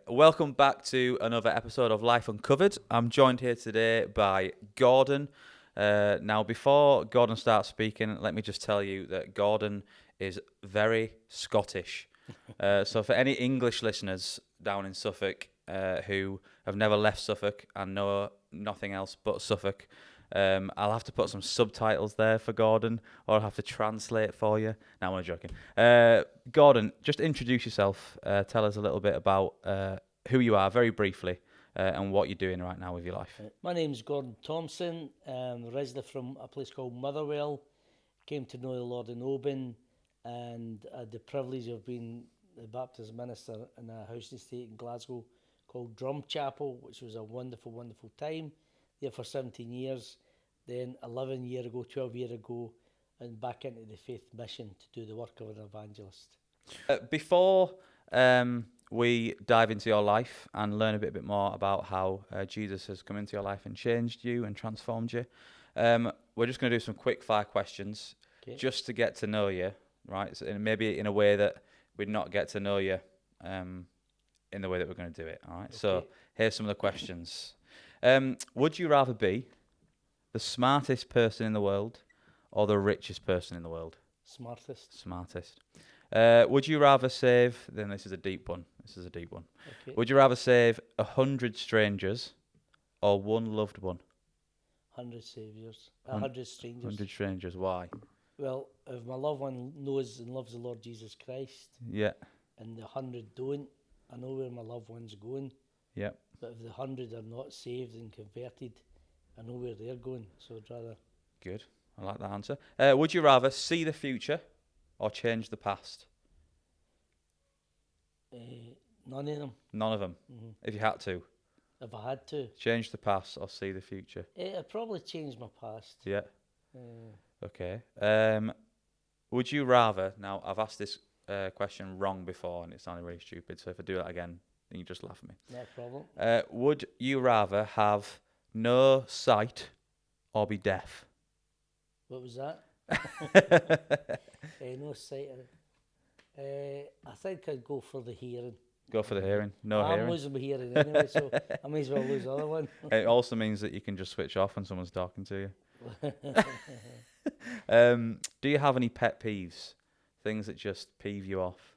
welcome back to another episode of Life Uncovered. I'm joined here today by Gordon. Now, before Gordon starts speaking, let me just tell you that Gordon is very Scottish. So for any English listeners down in Suffolk who have never left Suffolk and know nothing else but Suffolk, I'll have to put some subtitles there for Gordon, or I'll have to translate for you. No, I'm only joking. Gordon, just introduce yourself. Tell us a little bit about who you are, very briefly, and what you're doing right now with your life. My name's Gordon Thomson. Originally from a place called Motherwell. Came to know the Lord in Oban, and had the privilege of being the Baptist minister in a housing estate in Glasgow called Drumchapel, which was a wonderful, wonderful time. There for 17 years. Then 11 years ago, 12 years ago, and back into the faith mission to do the work of an evangelist. Before we dive into your life and learn a bit more about how Jesus has come into your life and changed you and transformed you, we're just going to do some quick fire questions just to get to know you, right? So, and maybe in a way that we'd not get to know you in the way that we're going to do it, all right? Okay. So here's some of the questions. Would you rather be the smartest person in the world or the richest person in the world? Smartest. Smartest. Would you rather save... Then this is a deep one. Okay. Would you rather save 100 strangers or one loved one? 100 saviors. 100 strangers. 100 strangers. Why? Well, if my loved one knows and loves the Lord Jesus Christ, Yeah. and the 100 don't, I know where my loved one's going. Yeah. But if the 100 are not saved and converted, I know where they're going. So I'd rather... Good. I like that answer. Would you rather see the future or change the past? None of them. None of them. Mm-hmm. If you had to. If I had to. Change the past or see the future? I'd probably change my past. Yeah. Uh, Okay. Would you rather... Now, I've asked this question wrong before and it sounded really stupid, so if I do that again, then you just laugh at me. No problem. Would you rather have no sight or be deaf? What was that? No sight. I think I'd go for the hearing. Go for the hearing. No I'm hearing. losing my hearing anyway, so I may as well lose the other one. It also means that you can just switch off when someone's talking to you. Do you have any pet peeves? Things that just peeve you off,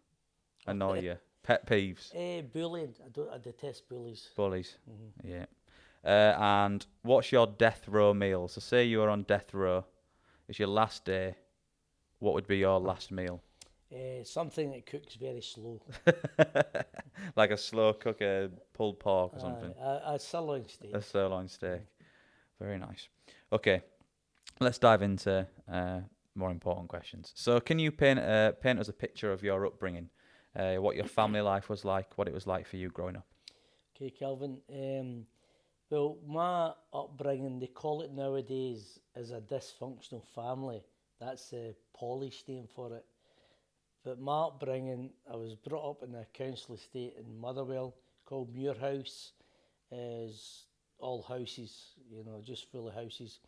annoy you? Pet peeves? Bullying. I detest bullies. Bullies. Mm-hmm. Yeah. And what's your death row meal? So say you are on death row. It's your last day. What would be your last meal? Something that cooks very slow. Like a slow cooker, pulled pork or something. A sirloin steak. A sirloin steak. Very nice. Okay, let's dive into more important questions. So can you paint us a picture of your upbringing? What your family life was like, what it was like for you growing up? Okay, Calvin. Well, my upbringing, they call it nowadays, as a dysfunctional family. That's the polished name for it. But my upbringing, I was brought up in a council estate in Motherwell called Muir House. Is all houses, just full of houses.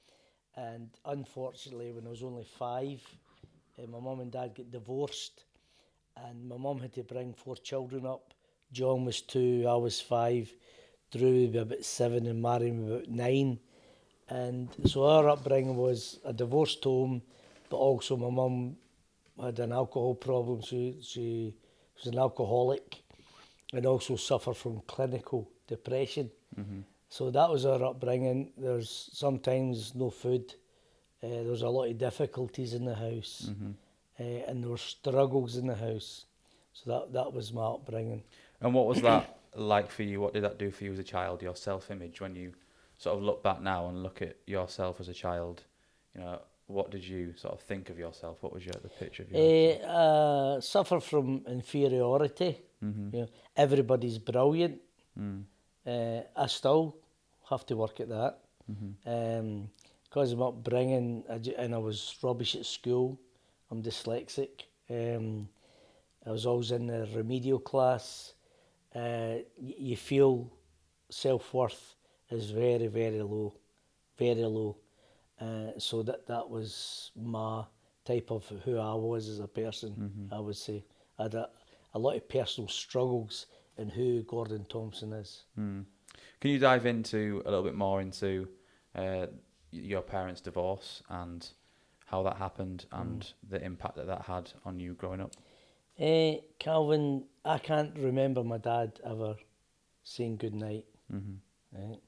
And unfortunately, when I was only 5, my mum and dad got divorced, and my mum had to bring 4 children up. John was 2, I was 5, Drew was about 7, and Marion was about 9. And so our upbringing was a divorced home, but also my mum had an alcohol problem. She was an alcoholic and also suffered from clinical depression. Mm-hmm. So that was our upbringing. There's sometimes no food. There was a lot of difficulties in the house. Mm-hmm. And there were struggles in the house. So that was my upbringing. And what was that like for you? What did that do for you as a child, your self-image, when you sort of look back now and look at yourself as a child? What did you sort of think of yourself? What was the picture of yourself? Suffer from inferiority. Mm-hmm. Everybody's brilliant. Mm. I still have to work at that. Mm-hmm. Because of my upbringing, and I was rubbish at school. I'm dyslexic. I was always in the remedial class. You feel self-worth is very, very low. Very low. So that was my type of who I was as a person, I would say. I had a lot of personal struggles and who Gordon Thomson is. Can you dive into a little bit more into your parents' divorce and how that happened and the impact that that had on you growing up? Calvin, I can't remember my dad ever saying good night. Right?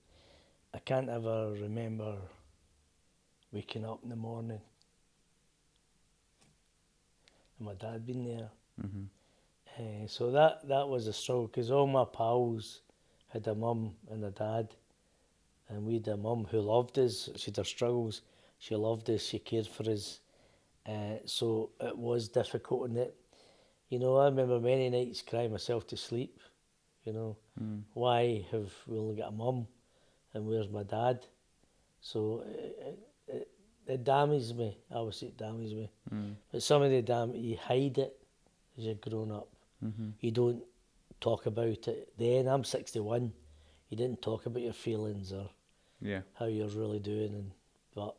I can't ever remember waking up in the morning and my dad being there. So that was a struggle, because all my pals had a mum and a dad, and we had a mum who loved us. She had her struggles, she loved us, she cared for us. So it was difficult, and I remember many nights crying myself to sleep. Why have we only got a mum, and where's my dad? So it damaged me. I would say it damaged me. But some of the damage, you hide it as you're grown up. You don't talk about it. Then I'm 61. You didn't talk about your feelings or how you're really doing, but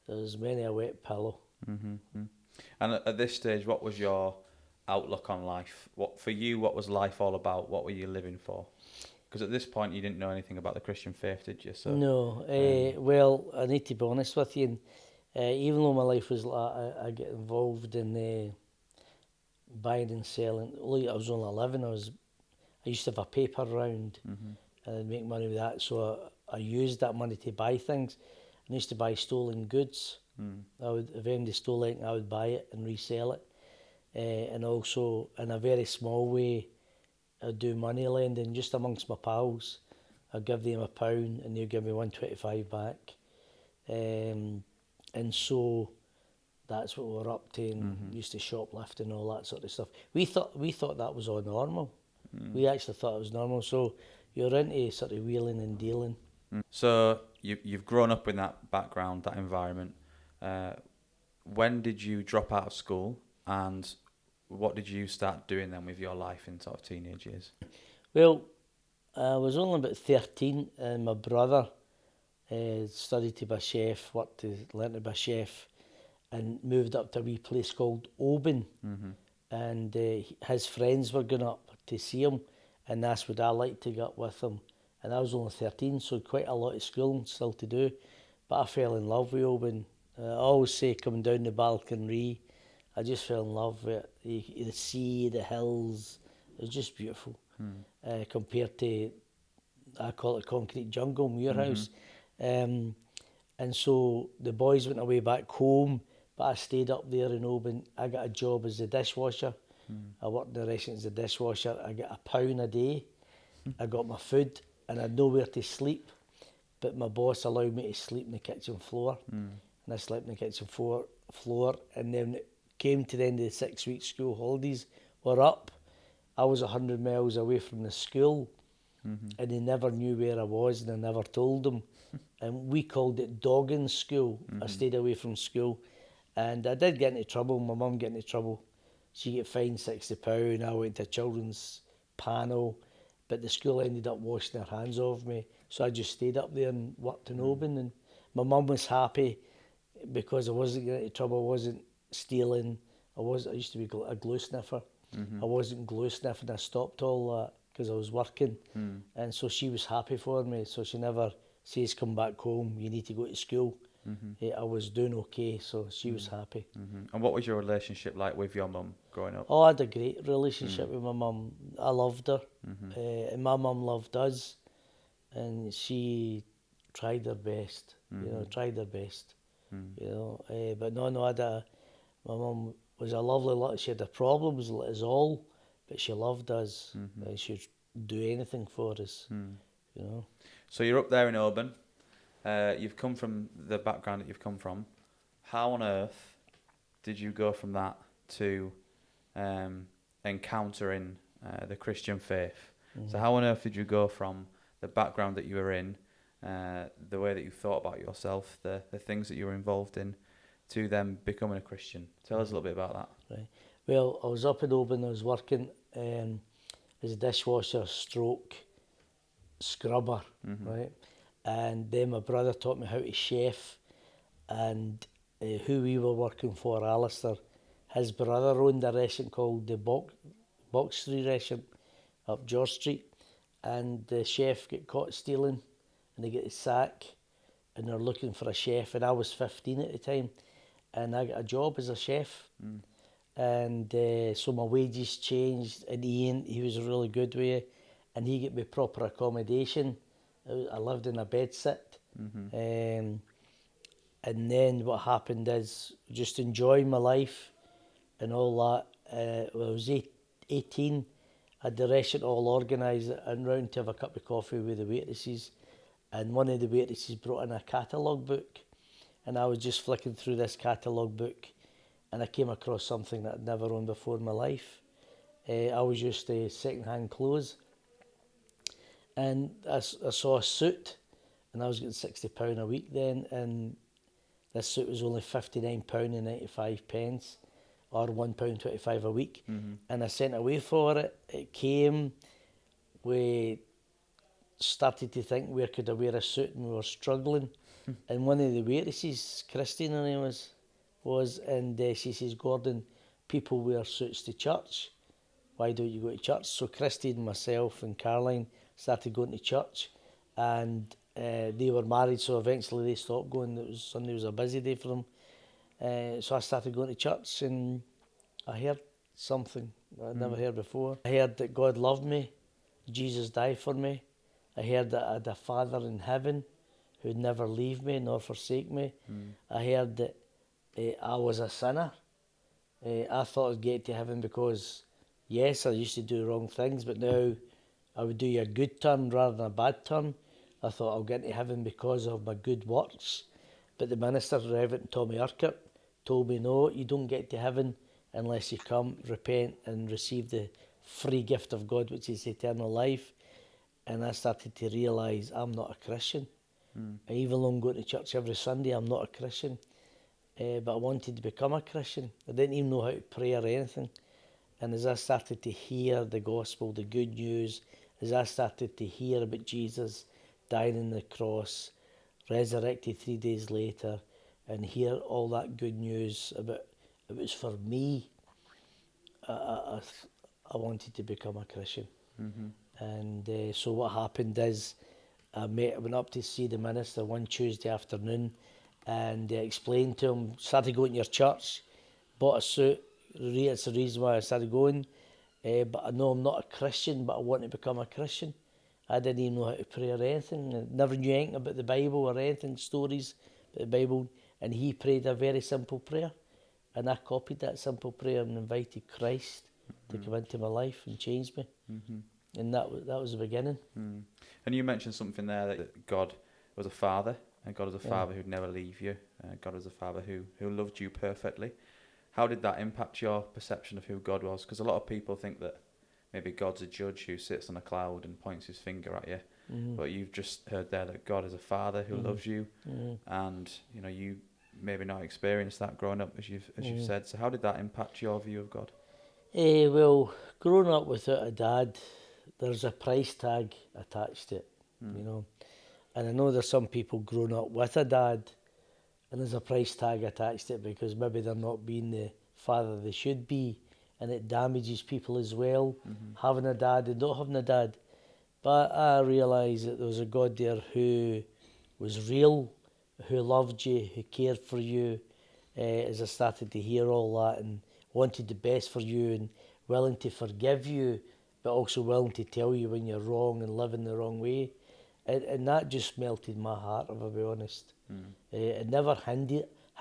there's many a wet pillow. And at this stage, what was your outlook on life? What was life all about? What were you living for? Because at this point, you didn't know anything about the Christian faith, did you? So no. Well, I need to be honest with you. And, even though my life was like I get involved in buying and selling. I was only 11. I used to have a paper round, and I'd make money with that. So I used that money to buy things. I used to buy stolen goods. If anybody stole anything, I would buy it and resell it. And also, in a very small way, I'd do money lending just amongst my pals. I'd give them £1 and they'd give me 125 back. And so that's what we were up to, and used to shoplift and all that sort of stuff. We thought that was all normal. We actually thought it was normal. So you're into sort of wheeling and dealing. So you've grown up in that background, that environment. When did you drop out of school, and what did you start doing then with your life in sort of teenage years? Well, I was only about 13, and my brother studied to be a chef, learned to be a chef, and moved up to a wee place called Oban. And his friends were going up to see him, and that's what I liked to go up with him. And I was only 13, so quite a lot of schooling still to do. But I fell in love with Oban. I always say coming down the Balconry, I just fell in love with it. The sea, the hills, it was just beautiful. Compared to, I call it concrete jungle, Muirhouse. And so the boys went away back home, but I stayed up there in Oban. I got a job as a dishwasher. I worked in the restaurant as a dishwasher. I got £1 a day. I got my food, and I had nowhere to sleep. But my boss allowed me to sleep on the kitchen floor. And I slept on the kitchen floor. And then it came to the end of the 6 week school holidays were up. I was 100 miles away from the school, and they never knew where I was, and I never told them. And we called it dogging school. I stayed away from school, and I did get into trouble. My mum got into trouble. She got fined £60. I went to a children's panel, but the school ended up washing their hands off me. So I just stayed up there and worked in Oban, and my mum was happy because I wasn't getting into trouble. I wasn't stealing. I used to be a glue sniffer. I wasn't glue sniffing. I stopped all that because I was working, and so she was happy for me. So she never says, "Come back home. You need to go to school." I was doing okay, so she was happy. And what was your relationship like with your mum growing up? Oh, I had a great relationship with my mum. I loved her, and my mum loved us, and she tried her best. Tried her best. But no, my mum was a lovely lot. She had her problems, like us all, but she loved us, and she'd do anything for us. So you're up there in Oban. You've come from the background that you've come from. How on earth did you go from that to encountering the Christian faith? So how on earth did you go from the background that you were in, the way that you thought about yourself, the things that you were involved in, to them becoming a Christian? Tell us a little bit about that. Right. Well, I was up in Oban. I was working as a dishwasher stroke scrubber, right? And then my brother taught me how to chef, and who we were working for, Alistair, his brother owned a restaurant called the Boxtree restaurant, up George Street, and the chef got caught stealing, and they get the sack, and they're looking for a chef, and I was 15 at the time, and I got a job as a chef, and so my wages changed, and Ian, he was really good with it, and he got me proper accommodation. I lived in a bed sit, and then what happened is just enjoying my life and all that. When I was 18, I had the restaurant all organised and round to have a cup of coffee with the waitresses, and one of the waitresses brought in a catalogue book, and I was just flicking through this catalogue book, and I came across something that I'd never owned before in my life. I was used to second-hand clothes, and I saw a suit, and I was getting £60 a week then, and this suit was only £59.95, or £1.25 a week, and I sent away for it. It came. We started to think, where could I wear a suit, and we were struggling. And one of the waitresses, Christine her name was, and she says, Gordon, people wear suits to church. Why don't you go to church? So Christine, myself and Caroline started going to church, and they were married, so eventually they stopped going. Sunday was a busy day for them. So I started going to church, and I heard something that I'd never heard before. I heard that God loved me, Jesus died for me. I heard that I had a Father in heaven who'd never leave me nor forsake me. I heard that I was a sinner. I thought I'd get to heaven because, yes, I used to do wrong things, but now I would do a good turn rather than a bad turn. I thought I'll get into heaven because of my good works. But the minister, Reverend Tommy Urquhart, told me, no, you don't get to heaven unless you come, repent, and receive the free gift of God, which is eternal life. And I started to realise I'm not a Christian. Even though I'm going to church every Sunday, I'm not a Christian. But I wanted to become a Christian. I didn't even know how to pray or anything. And as I started to hear the gospel, the good news, as I started to hear about Jesus dying on the cross, resurrected 3 days later, and hear all that good news about it was for me, I wanted to become a Christian. And so what happened is I went up to see the minister one Tuesday afternoon, and explained to him, started going to your church, bought a suit. It's the reason why I started going. But I know I'm not a Christian, but I want to become a Christian. I didn't even know how to pray or anything. I never knew anything about the Bible or anything, stories about the Bible. And he prayed a very simple prayer. And I copied that simple prayer and invited Christ to come into my life and change me. And that was the beginning. And you mentioned something there that God was a father, and God was a father who'd never leave you. God was a father who loved you perfectly. How did that impact your perception of who God was? Because a lot of people think that maybe God's a judge who sits on a cloud and points his finger at you. But you've just heard there that God is a father who loves you, and you maybe not experienced that growing up, as you've said. So how did that impact your view of God? Well, growing up without a dad, there's a price tag attached to it, And I know there's some people growing up with a dad, and there's a price tag attached to it because maybe they're not being the father they should be, and it damages people as well, having a dad and not having a dad. But I realised that there was a God there who was real, who loved you, who cared for you, as I started to hear all that, and wanted the best for you, and willing to forgive you, but also willing to tell you when you're wrong and living the wrong way. And that just melted my heart, if I'll be honest. It never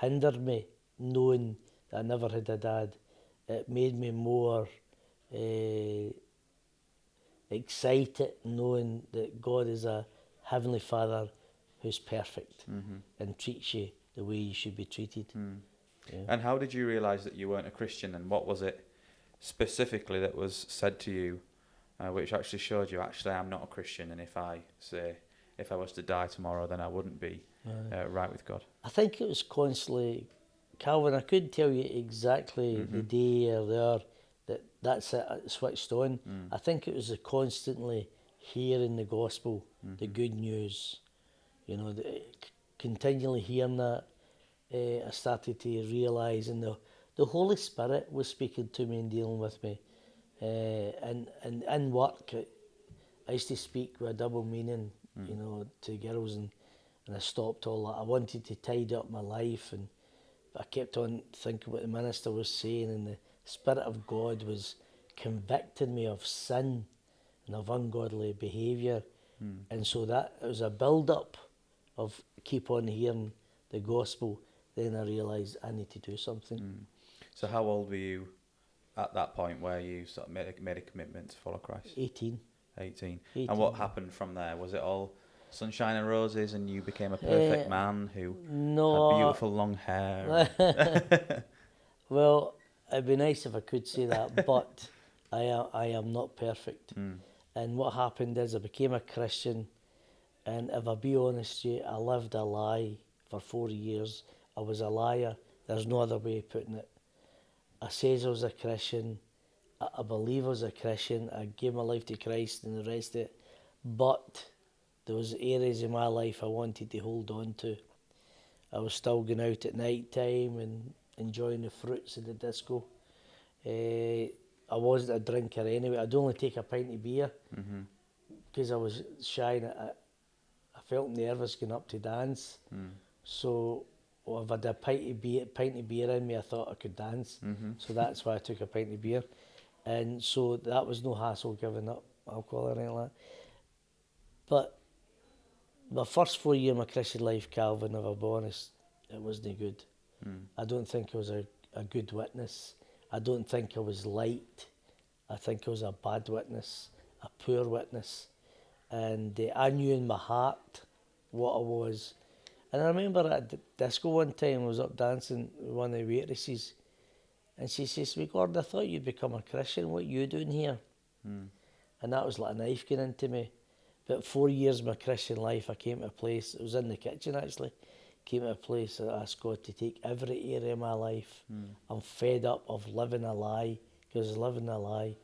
hindered me knowing that I never had a dad. It made me more excited knowing that God is a Heavenly Father who's perfect and treats you the way you should be treated. Yeah. And how did you realise that you weren't a Christian, and what was it specifically that was said to you which actually showed you, actually, I'm not a Christian, and if I was to die tomorrow, then I wouldn't be right with God? I think it was constantly, Calvin, I couldn't tell you exactly the day or the hour that's it, it switched on. I think it was the constantly hearing the gospel, the good news, continually hearing that. I started to realise, and the Holy Spirit was speaking to me and dealing with me. And in work, I used to speak with a double meaning, you know, to girls, and I stopped all that. I wanted to tidy up my life, and but I kept on thinking what the minister was saying, and the Spirit of God was convicting me of sin and of ungodly behaviour. And so that it was a build-up of keep on hearing the gospel. Then I realised I need to do something. So how old were you at that point where you sort of made a commitment to follow Christ? 18. 18. 18. And what happened from there? Was it all sunshine and roses and you became a perfect man who had No. beautiful long hair? Well, it'd be nice if I could say that, but I am not perfect. And what happened is I became a Christian, and if I be honest with you, I lived a lie for 4 years. I was a liar. There's no other way of putting it. I says I was a Christian. I believe I was a Christian. I gave my life to Christ and the rest of it. But there was areas in my life I wanted to hold on to. I was still going out at night time and enjoying the fruits of the disco. I wasn't a drinker anyway. I'd only take a pint of beer because I was shy and I felt nervous going up to dance. So if I had a pint of beer in me, I thought I could dance. So that's why I took a pint of beer. And so that was no hassle giving up alcohol or anything like that. But my first 4 years of my Christian life, Calvin, if I'm honest, it wasn't good. I don't think I was a good witness. I don't think I was light. I think I was a bad witness, a poor witness. And I knew in my heart what I was. And I remember at the disco one time, I was up dancing with one of the waitresses, and she says to me, "Gordon, I thought you'd become a Christian. What are you doing here?" And that was like a knife going into me. But 4 years of my Christian life, I came to a place, it was in the kitchen actually, came to a place that I asked God to take every area of my life. I'm fed up of living a lie, because living a lie,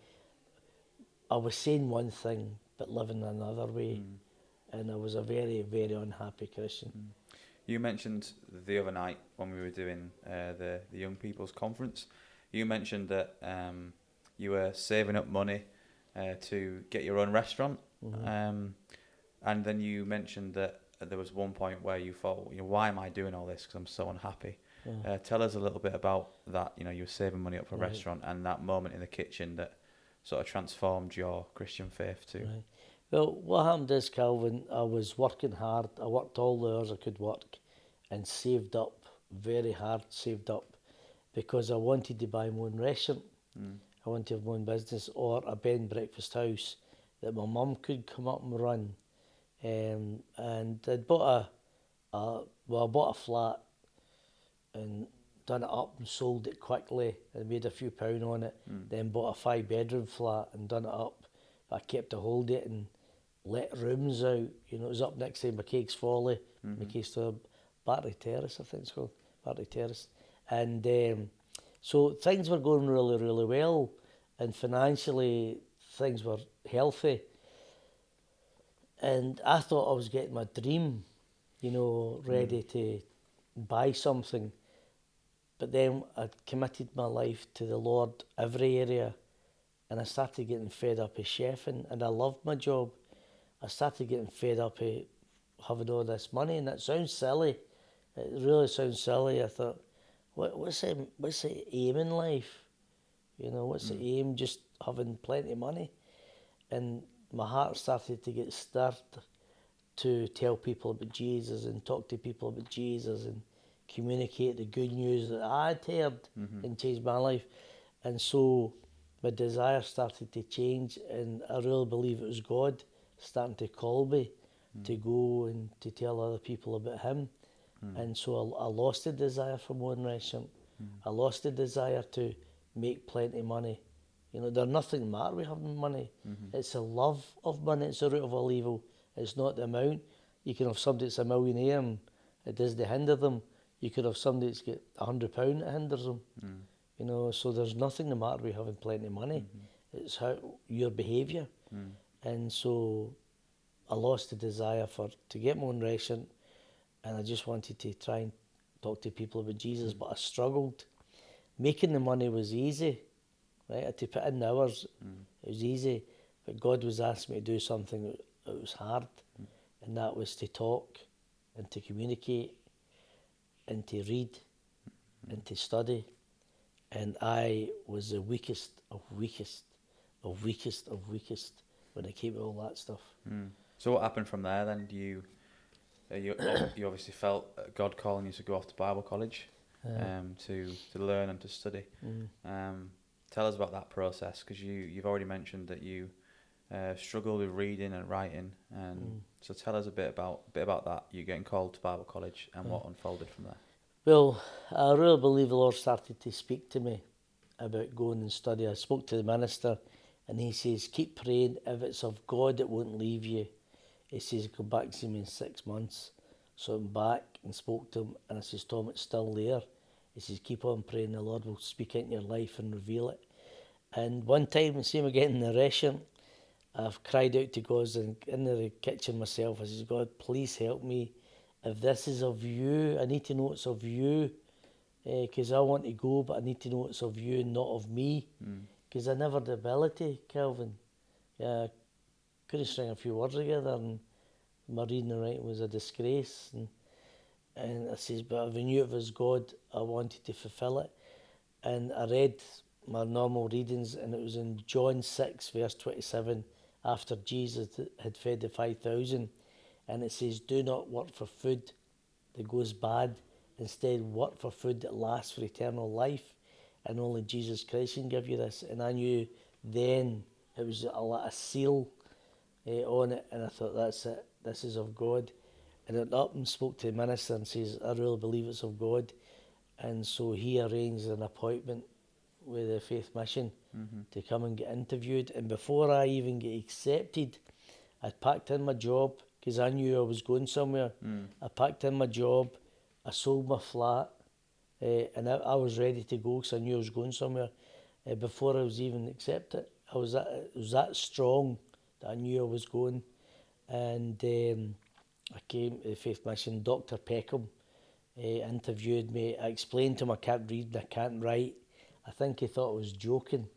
I was saying one thing, but living another way. And I was a very, very unhappy Christian. You mentioned the other night when we were doing the young people's conference, you mentioned that you were saving up money to get your own restaurant. And then you mentioned that there was one point where you thought, you know, why am I doing all this? Because I'm so unhappy. Tell us a little bit about that. You know, you were saving money up for a restaurant, and that moment in the kitchen that sort of transformed your Christian faith too. Right. Well, what happened is, Calvin, I was working hard. I worked all the hours I could work and saved up, very hard saved up, because I wanted to buy my own restaurant. I wanted to have my own business or a bed and breakfast house that my mum could come up and run. And I'd bought I bought a flat and done it up and sold it quickly and made a few pound on it. Then bought a 5-bedroom flat and done it up. But I kept a hold of it and let rooms out. You know, it was up next to McCaig's Folly, McCaig's Battery Terrace, I think it's called, Battery Terrace. And so things were going really, really well, and financially things were healthy. And I thought I was getting my dream, you know, ready to buy something. But then I committed my life to the Lord, every area, and I started getting fed up of chefing, and I loved my job. I started getting fed up of having all this money, and it sounds silly. It really sounds silly. I thought, what's the aim in life? You know, what's the aim? Just having plenty of money? And my heart started to get stirred to tell people about Jesus and talk to people about Jesus and communicate the good news that I'd heard and changed my life. And so my desire started to change, and I really believe it was God starting to call me to go and to tell other people about Him. And so I lost the desire for my own restaurant. I lost the desire to make plenty of money. You know, there's nothing matter with having money. It's the love of money. It's the root of all evil. It's not the amount. You can have somebody that's a millionaire and it doesn't hinder them. You could have somebody that's got £100 that hinders them. You know, so there's nothing the matter with having plenty of money. It's how your behaviour. And so I lost the desire to get my own restaurant, and I just wanted to try and talk to people about Jesus, but I struggled. Making the money was easy. right? I had to put in the hours. It was easy, but God was asking me to do something that was hard, and that was to talk and to communicate and to read and to study. And I was the weakest of weakest of weakest of weakest when it came to all that stuff. So what happened from there then? You obviously felt God calling you to go off to Bible college, to learn and to study. Tell us about that process, because you've already mentioned that you struggled with reading and writing, and so tell us a bit about that. You getting called to Bible college and what unfolded from there. Well, I really believe the Lord started to speak to me about going and study. I spoke to the minister, and he says, keep praying. If it's of God, it won't leave you. He says, come back to me in 6 months. So I'm back and spoke to him, and I says, Tom, it's still there. He says, keep on praying, the Lord will speak into your life and reveal it. And one time, same again in the restaurant, I've cried out to God. I was in the kitchen myself. I says, God, please help me. If this is of you, I need to know it's of you, because I want to go, but I need to know it's of you and not of me, because I never had the ability, Calvin. I couldn't string a few words together, and my reading and writing was a disgrace. And I says, but if I knew it was God, I wanted to fulfill it. And I read my normal readings, and it was in John 6, verse 27, after Jesus had fed the 5,000. And it says, do not work for food that goes bad. Instead, work for food that lasts for eternal life. And only Jesus Christ can give you this. And I knew then it was a seal on it. And I thought, that's it. This is of God. And I went up and spoke to the minister and says, I really believe it's of God. And so he arranged an appointment with the Faith Mission to come and get interviewed. And before I even get accepted, I packed in my job, because I knew I was going somewhere. I packed in my job, I sold my flat, and I was ready to go, because I knew I was going somewhere. Before I was even accepted, it was that strong that I knew I was going. And I came to the Faith Mission. Dr. Peckham interviewed me. I explained to him I can't read and I can't write. I think he thought I was joking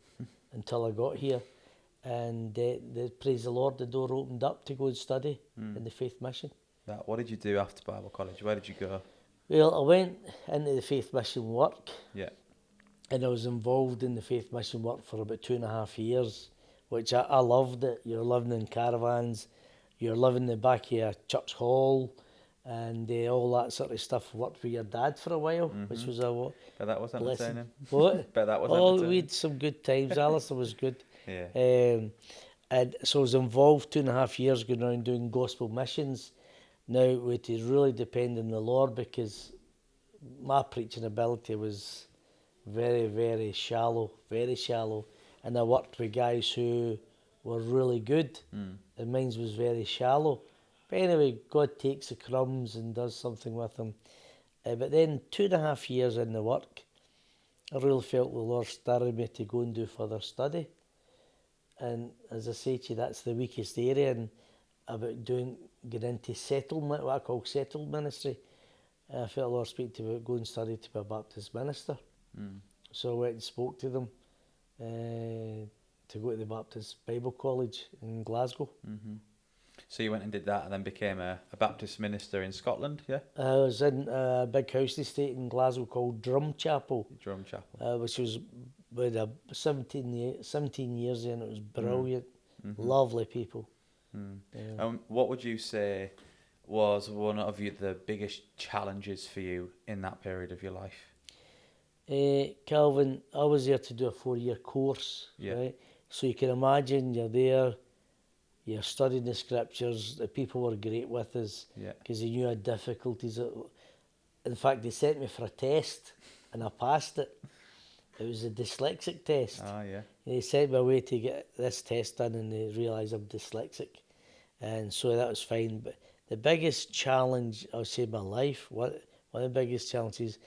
until I got here. And praise the Lord, the door opened up to go and study in the Faith Mission. What did you do after Bible college? Where did you go? Well, I went into the Faith Mission work. Yeah. And I was involved in the Faith Mission work for about 2.5 years, which I loved it. You're living in caravans, you're living in the back of a church hall, and all that sort of stuff. Worked with your dad for a while, which was a But that was blessing. entertaining. What? But that was Oh, entertaining. we had some good times. Alistair was good. Yeah. And so I was involved 2.5 years going around doing gospel missions. Now we had to really depend on the Lord, because my preaching ability was very, very shallow, and I worked with guys who were really good, and mine was very shallow. But anyway, God takes the crumbs and does something with them. But then 2.5 years in the work, I really felt the Lord stirring me to go and do further study. And as I say to you, that's the weakest area, and about get into settlement, what I call settled ministry. I felt the Lord speak to me about go and study to be a Baptist minister. So I went and spoke to them to go to the Baptist Bible College in Glasgow. So you went and did that, and then became a Baptist minister in Scotland, yeah? I was in a big house estate in Glasgow called Drum Chapel, Drum Chapel. which was about 17 years in. It was brilliant, lovely people. What would you say was one of the biggest challenges for you in that period of your life? Calvin, I was there to do a 4-year course, right? So you can imagine you're there, you're studying the scriptures. The people were great with us because they knew I had difficulties. In fact, they sent me for a test and I passed it. It was a dyslexic test. Ah, yeah. They sent me away to get this test done, and they realised I'm dyslexic. And so that was fine. But the biggest challenge, I would say, in my life, one of the biggest challenges,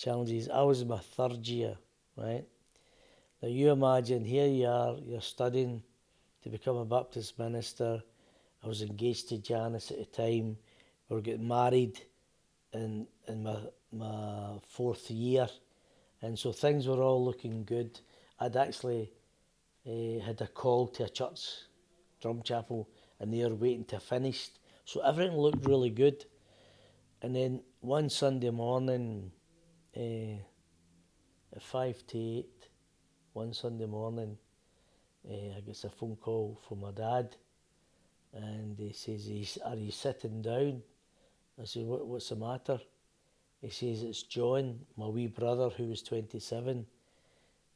I was in my 3rd year, right? Now you imagine, here you are, you're studying to become a Baptist minister. I was engaged to Janice at the time. We were getting married in my 4th year. And so things were all looking good. I'd actually had a call to a church, drum chapel, and they were waiting to finish. So everything looked really good. And then one Sunday morning, at 5 to 8, one Sunday morning, I get a phone call from my dad, and he says, "Are you sitting down?" I said, "What's the matter?" He says, "It's John, my wee brother, who was 27.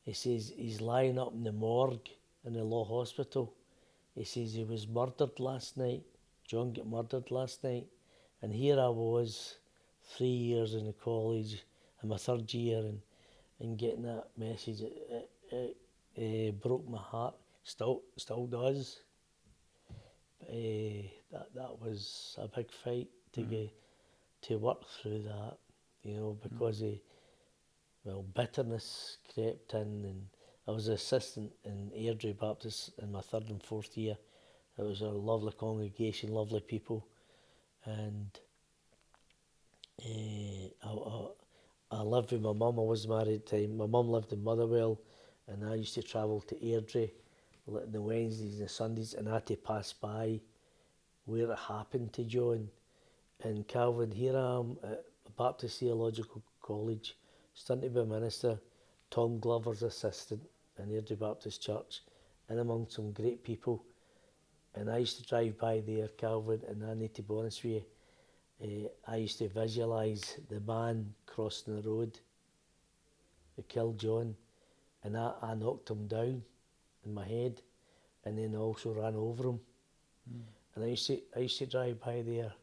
He says, he's lying up in the morgue in the law hospital. He says he was murdered last night. John got murdered last night. And here I was, 3 years in the college, in my third year, and getting that message. It broke my heart. Still does. That was a big fight to get to work through that, because bitterness crept in, and I was assistant in Airdrie Baptist in my third and fourth year. It was a lovely congregation, lovely people, and I lived with my mum. I was married at the time. My mum lived in Motherwell, and I used to travel to Airdrie on the Wednesdays and the Sundays, and I had to pass by where it happened to John. And Calvin, here I am at Baptist Theological College, studying to be a minister, Tom Glover's assistant in Airdrie Baptist Church, and among some great people. And I used to drive by there, Calvin, and I need to be honest with you, I used to visualise the man crossing the road who killed John, and I knocked him down in my head, and then I also ran over him. And I used to drive by there,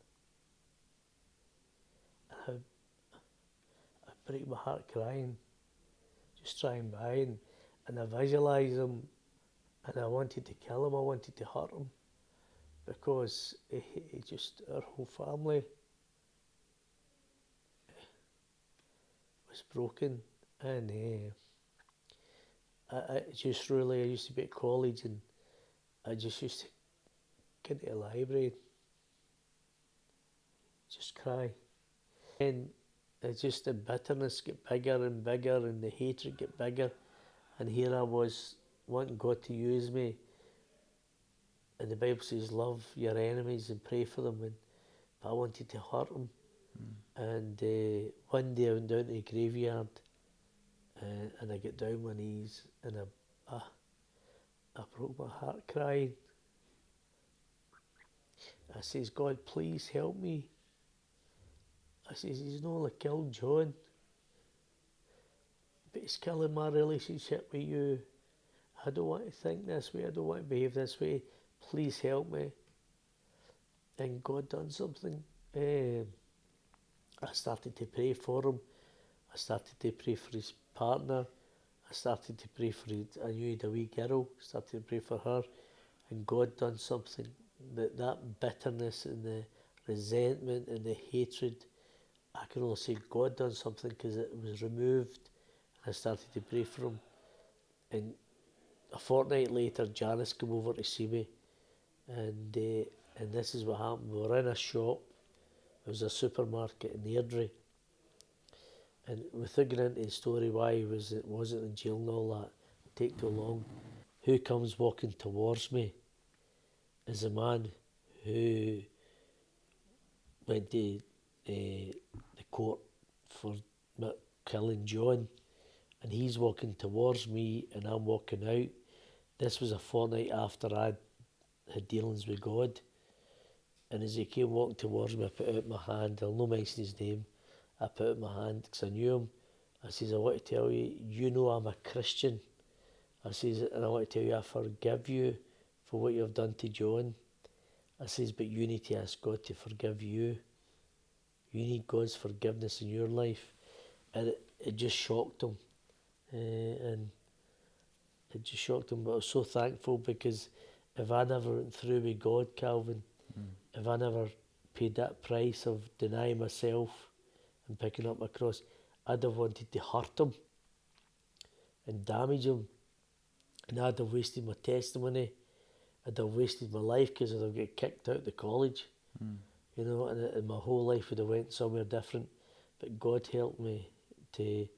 and I'd break my heart crying, just driving by, and I visualised him, and I wanted to kill him, I wanted to hurt him, because he just, our whole family was broken. And I just really, I used to be at college, and I just used to get to the library and just cry. And it's just the bitterness get bigger and bigger, and the hatred get bigger. And here I was wanting God to use me. And the Bible says, love your enemies and pray for them. But I wanted to hurt them. And one day I went down to the graveyard, and I got down on my knees, and I broke my heart crying. I says, "God, please help me." I says, "He's not only killed John, but he's killing my relationship with you. I don't want to think this way. I don't want to behave this way. Please help me." And God done something. I started to pray for him. I started to pray for his partner. I started to pray for I knew he had a wee girl. Started to pray for her. And God done something. That bitterness and the resentment and the hatred, I can only say God done something, because it was removed. I started to pray for him. And a fortnight later, Janice came over to see me. And this is what happened. We were in a shop. It was a supermarket in Airdrie. And without getting into the story why he wasn't in jail and all that, it'll take too long. Who comes walking towards me is a man who went to the court for killing John, and he's walking towards me, and I'm walking out. This was a fortnight after I had dealings with God, and as he came walking towards me, I put out my hand. I'll not mention his name. I put out my hand because I knew him. I says, "I want to tell you, you know I'm a Christian." I says, "And I want to tell you, I forgive you for what you've done to John." I says, "But you need to ask God to forgive you. You need God's forgiveness in your life." And it just shocked him. And it just shocked him. But I was so thankful, because if I never went through with God, Calvin, if I never paid that price of denying myself and picking up my cross, I'd have wanted to hurt him and damage him. And I'd have wasted my testimony. I'd have wasted my life, because I'd have got kicked out of the college. And my whole life would have went somewhere different. But God helped me to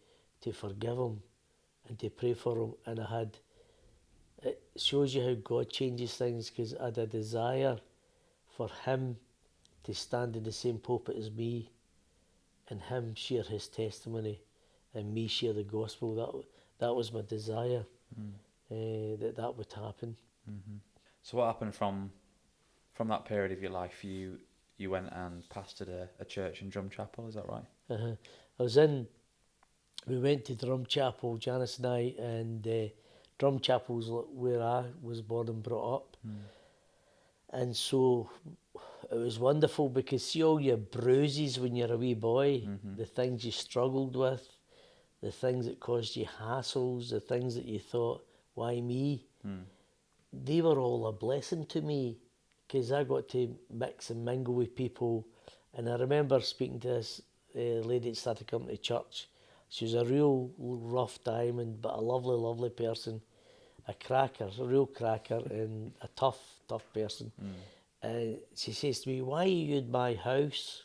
forgive him and to pray for him. And it shows you how God changes things, because I had a desire for him to stand in the same pulpit as me, and him share his testimony and me share the gospel. That was my desire, that would happen. Mm-hmm. So what happened from that period of your life? You went and pastored a church in Drumchapel, is that right? We went to Drumchapel, Janice and I, and Drumchapel's where I was born and brought up. And so it was wonderful, because see all your bruises when you're a wee boy, the things you struggled with, the things that caused you hassles, the things that you thought, why me? They were all a blessing to me, because I got to mix and mingle with people. And I remember speaking to this lady that started coming to church. She was a real rough diamond, but a lovely, lovely person. A cracker, a real cracker, and a tough person. And she says to me, why are you in my house?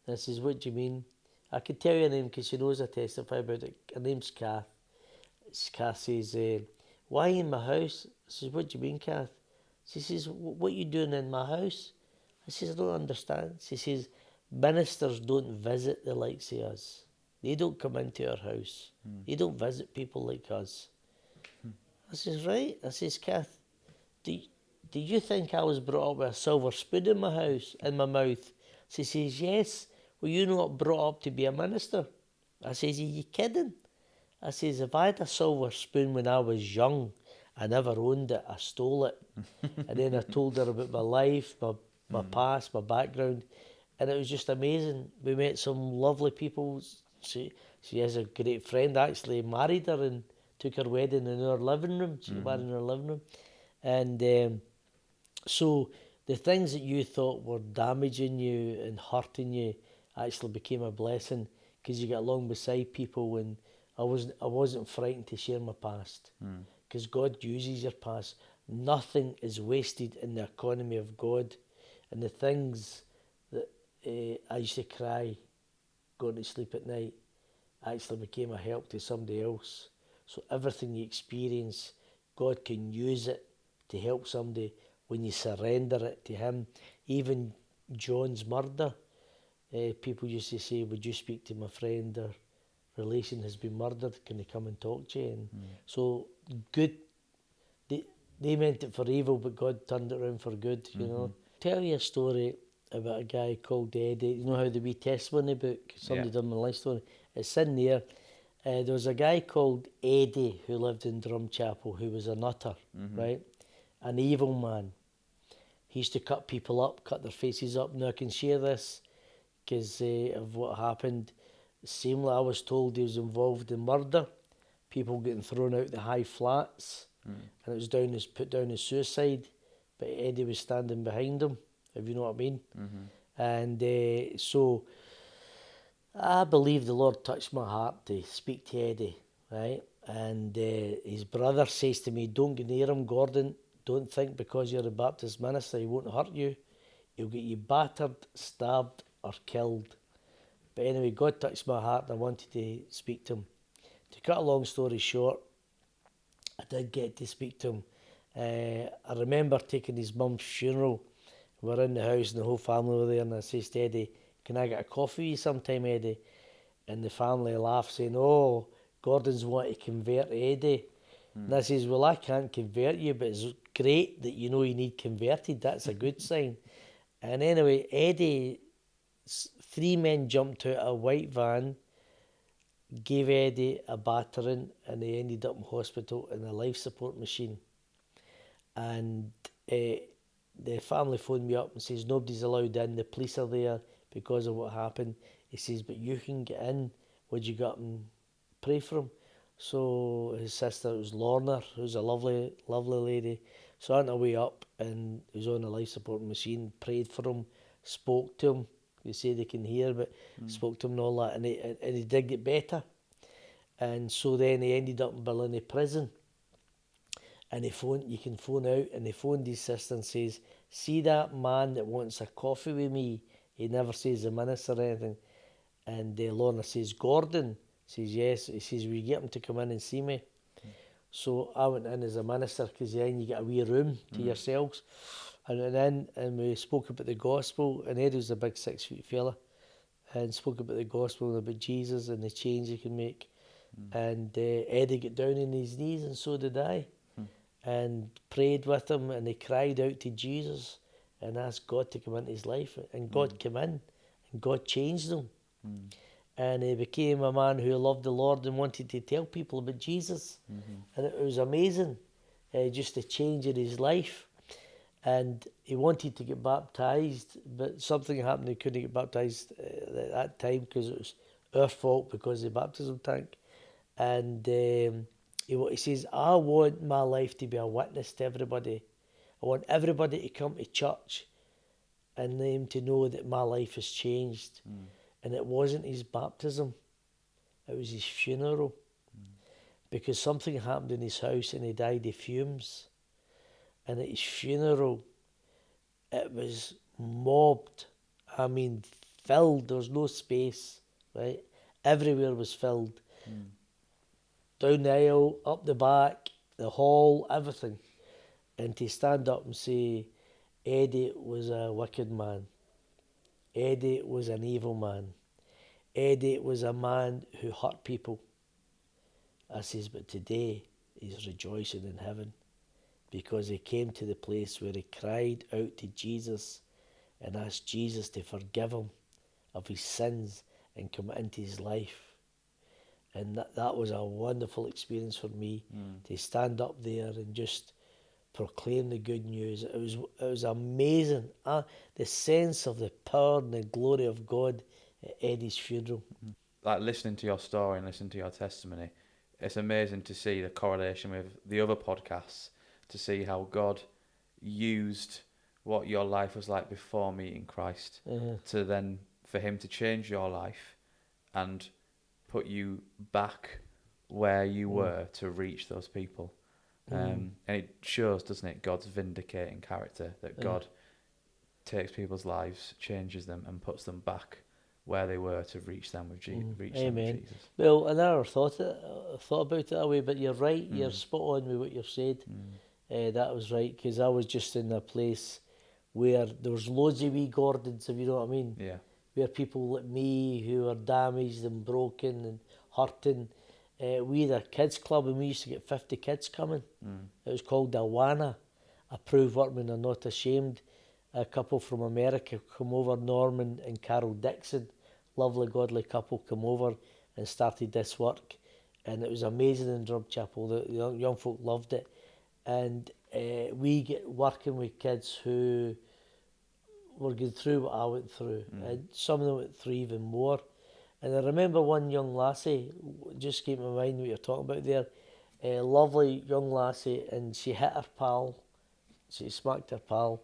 And I says, what do you mean? I could tell you her name, because she knows I testify about it. Her name's Kath. Kath says, why in my house? I says, what do you mean, Kath? She says, what are you doing in my house? I says, I don't understand. She says, ministers don't visit the likes of us. They don't come into our house. They don't visit people like us. I says, right. I says, Kath, do you think I was brought up with a silver spoon in my house, in my mouth? She says, yes. Well, you're not brought up to be a minister. I says, are you kidding? I says, if I had a silver spoon when I was young, I never owned it, I stole it. And then I told her about my life, my past, my background, and it was just amazing. We met some lovely people. She has a great friend, actually married her and took her wedding in our living room. She got married in our living room. And so the things that you thought were damaging you and hurting you actually became a blessing, because you get along beside people. And I wasn't frightened to share my past, because God uses your past. Nothing is wasted in the economy of God. And the things that I used to cry going to sleep at night actually became a help to somebody else. So everything you experience, God can use it to help somebody when you surrender it to him. Even John's murder, people used to say, would you speak to my friend, or relation has been murdered, can they come and talk to you? And so good, they meant it for evil, but God turned it around for good, you know. Tell you a story about a guy called Eddie. You know how the wee testimony book, somebody done my life story, it's in there. There was a guy called Eddie who lived in Drumchapel, who was a nutter, right? An evil man. He used to cut people up, cut their faces up. Now I can share this because of what happened. Seemingly I was told he was involved in murder, people getting thrown out the high flats, and it was put down as suicide, but Eddie was standing behind him, if you know what I mean. And so I believe the Lord touched my heart to speak to Eddie, right? And his brother says to me, don't go near him, Gordon. Don't think because you're a Baptist minister he won't hurt you. He'll get you battered, stabbed or killed. But anyway, God touched my heart and I wanted to speak to him. To cut a long story short, I did get to speak to him. I remember taking his mum's funeral. We were in the house and the whole family were there, and I says to Eddie, can I get a coffee with you sometime, Eddie? And the family laughed, saying, oh, Gordon's wanting to convert Eddie. And I says, well, I can't convert you, but it's great that you know you need converted. That's a good sign. And anyway, Eddie, 3 men jumped out of a white van, gave Eddie a battering, and he ended up in hospital in a life support machine. And the family phoned me up and says, nobody's allowed in, the police are there because of what happened. He says, but you can get in. Would you go up and pray for him? So his sister, was Lorna, who's a lovely, lovely lady. So I went away up and he was on a life support machine, prayed for him, spoke to him. They say they can hear, but spoke to him and all that, and he did get better. And so then he ended up in Berlin prison. And you can phone out, and he phoned his sister and says, see that man that wants a coffee with me? He never says the minister or anything. And Lorna says, Gordon. says, yes. He says, will you get him to come in and see me? So I went in as a minister, because then you get a wee room to yourselves. I went in and we spoke about the gospel, and Eddie was a big 6 foot fella, and spoke about the gospel and about Jesus and the change he can make. And Eddie got down on his knees, and so did I, and prayed with him, and he cried out to Jesus and asked God to come into his life, and God came in, and God changed him. And he became a man who loved the Lord and wanted to tell people about Jesus. And it was amazing, just the change in his life. And he wanted to get baptised, but something happened, he couldn't get baptised at that time, because it was our fault because of the baptism tank. And he says, I want my life to be a witness to everybody. I want everybody to come to church and them to know that my life has changed. And it wasn't his baptism, it was his funeral. Because something happened in his house and he died of fumes. And at his funeral, it was mobbed. I mean, filled. There was no space, right? Everywhere was filled. Down the aisle, up the back, the hall, everything. And to stand up and say, Eddie was a wicked man. Eddie was an evil man. Eddie was a man who hurt people. I says, but today he's rejoicing in heaven, because he came to the place where he cried out to Jesus and asked Jesus to forgive him of his sins and come into his life. And that was a wonderful experience for me, to stand up there and just proclaim the good news. It was amazing. The sense of the power and the glory of God at Eddie's funeral. Like listening to your story and listening to your testimony, it's amazing to see the correlation with the other podcasts, to see how God used what your life was like before meeting Christ to then for him to change your life and put you back where you were to reach those people. And it shows, doesn't it, God's vindicating character, that God takes people's lives, changes them, and puts them back where they were to reach them with Jesus. Amen. Well, I never thought about it that way, but you're right. You're spot on with what you've said. That was right, because I was just in a place where there was loads of wee Gordons, if you know what I mean. Yeah. Where people like me who were damaged and broken and hurting. We had a kids club, and we used to get 50 kids coming. It was called Awana, Approved Workmen Are Not Ashamed. A couple from America come over, Norman and Carol Dixon, lovely godly couple, come over and started this work, and it was amazing in Drumchapel. The young folk loved it, and we get working with kids who were going through what I went through, and some of them went through even more. And I remember one young lassie, just came to mind what you're talking about there, a lovely young lassie, and she hit her pal, she smacked her pal.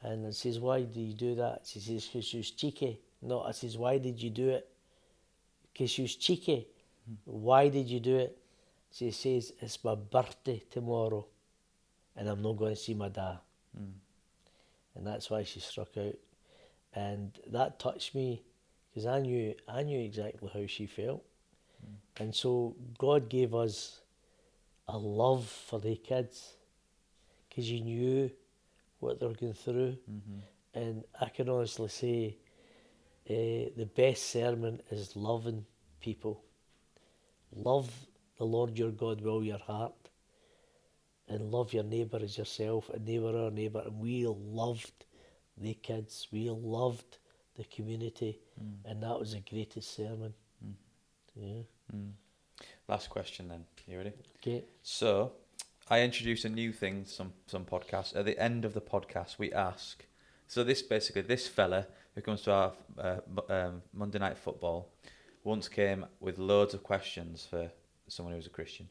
And I says, why do you do that? She says, because she was cheeky. No, I says, why did you do it? Because she was cheeky. Why did you do it? She says, it's my birthday tomorrow, and I'm not going to see my dad. And that's why she struck out. And that touched me, because I knew exactly how she felt. And so God gave us a love for the kids, because you knew what they're going through. And I can honestly say the best sermon is loving people. Love the Lord your God with all your heart, and love your neighbour as yourself, and neighbour our neighbour. And we loved the kids, we loved the community, and that was the greatest sermon. Last question then, you ready? Okay. So I introduce a new thing, some podcasts. At the end of the podcast, we ask. So this fella who comes to our Monday Night Football once came with loads of questions for someone who's a Christian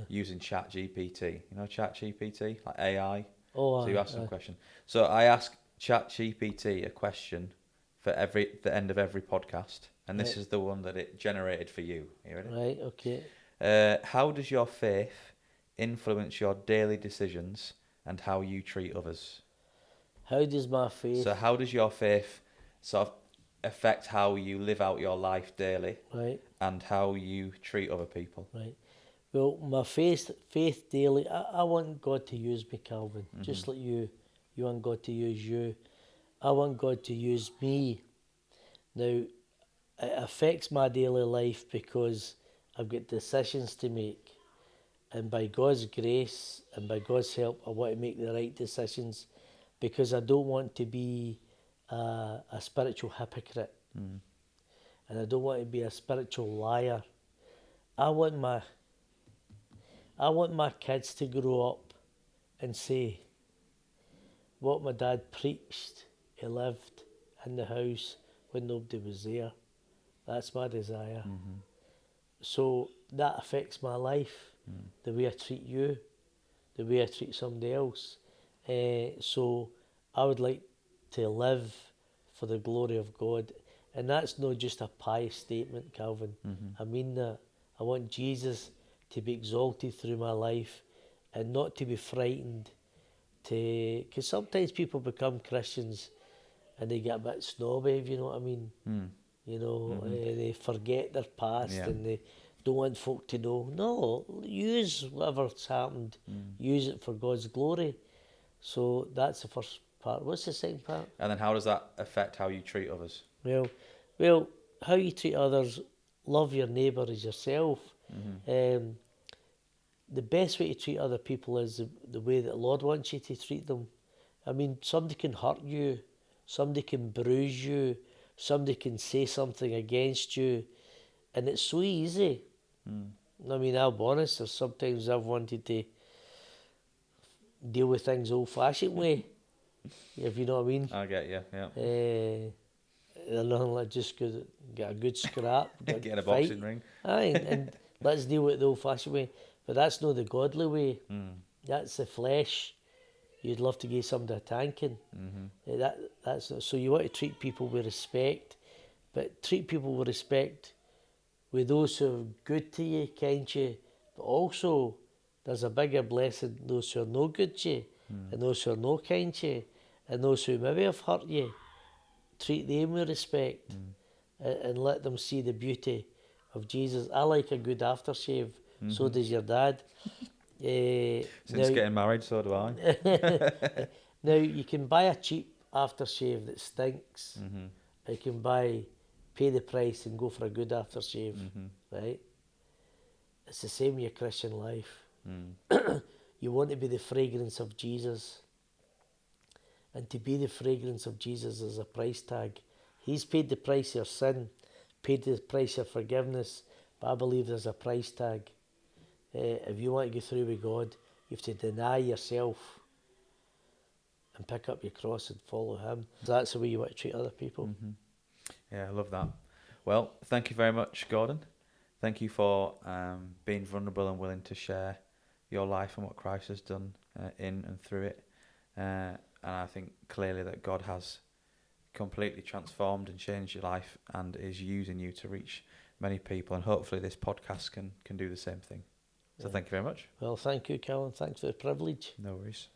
using ChatGPT. You know ChatGPT, like AI. Oh, so you ask some question. So I ask ChatGPT a question for the end of every podcast, and this is the one that it generated for you. You ready? Right. Okay. How does your faith influence your daily decisions and how you treat others? How does my faith? So how does your faith sort of affect how you live out your life daily right, and how you treat other people? right. Well, my faith daily, I want God to use me, Calvin, Mm-hmm. just like you want God to use you. I want God to use me. Now, it affects my daily life because I've got decisions to make. And by God's grace and by God's help, I want to make the right decisions because I don't want to be a spiritual hypocrite. Mm. And I don't want to be a spiritual liar. I want my I want my kids to grow up and say what my dad preached. He lived in the house when nobody was there. That's my desire. Mm-hmm. So that affects my life, Mm. the way I treat you, the way I treat somebody else. So I would like to live for the glory of God. And that's not just a pious statement, Calvin. Mm-hmm. I mean that. I want Jesus to be exalted through my life and not to be frightened. Because sometimes people become Christians and they get a bit snobby, if you know what I mean. Mm. You know, Mm-hmm. they forget their past Yeah. and they don't want folk to know. No, use whatever's happened, Mm. use it for God's glory. So that's the first part. What's the second part? And then how does that affect how you treat others? Well, well, how you treat others, love your neighbour as yourself. Mm-hmm. The best way to treat other people is the way that the Lord wants you to treat them. I mean, somebody can hurt you, somebody can bruise you, somebody can say something against you, and it's so easy. Mm. I mean, I'll be honest, there's sometimes I've wanted to deal with things old-fashioned way, if you know what I mean. I get you, yeah. Nothing like just get a good scrap, Get good in a fight. boxing ring. Aye, and let's deal with it the old-fashioned way. But that's not the godly way. Mm. That's the flesh. You'd love to give somebody a tanking. Mm-hmm. That's so you want to treat people with respect, but treat people with respect with those who are good to you, kind to you, but also there's a bigger blessing those who are no good to you, and those who are no kind to you, and those who maybe have hurt you. Treat them with respect, and let them see the beauty of Jesus. I like a good aftershave. So Mm-hmm. does your dad. Since Now, getting married, so do I. now you can buy a cheap aftershave that stinks. Mm-hmm. You can pay the price and go for a good aftershave, right? It's the same with your Christian life. Mm. You want to be the fragrance of Jesus. And to be the fragrance of Jesus is a price tag. He's paid the price of your sin, paid the price of forgiveness, but I believe there's a price tag. If you want to go through with God, you have to deny yourself and pick up your cross and follow Him. That's the way you want to treat other people. Mm-hmm. Yeah, I love that. Well, thank you very much, Gordon. Thank you for being vulnerable and willing to share your life and what Christ has done in and through it. And I think clearly that God has completely transformed and changed your life and is using you to reach many people. And hopefully this podcast can do the same thing. So thank you very much. Well, thank you, Colin. Thanks for the privilege. No worries.